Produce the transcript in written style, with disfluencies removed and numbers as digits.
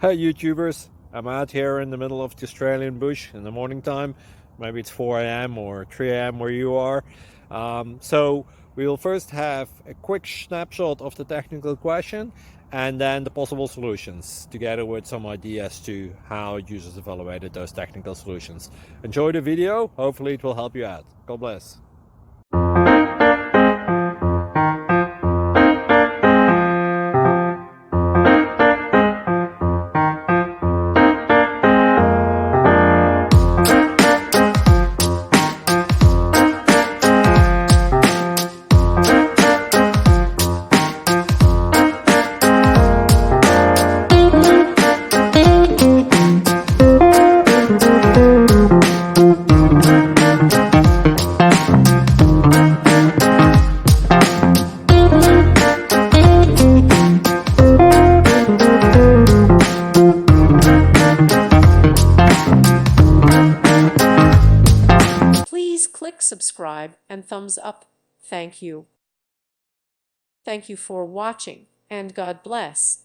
Hey YouTubers, I'm out here in the middle of the Australian bush in the morning time. Maybe it's 4 a.m. or 3 a.m. where you are. So we'll first have a quick snapshot of the technical question and then the possible solutions, together with some ideas to how users evaluated those technical solutions. Enjoy the video, hopefully it will help you out. God bless. Please click subscribe and thumbs up. Thank you. Thank you for watching, and God bless.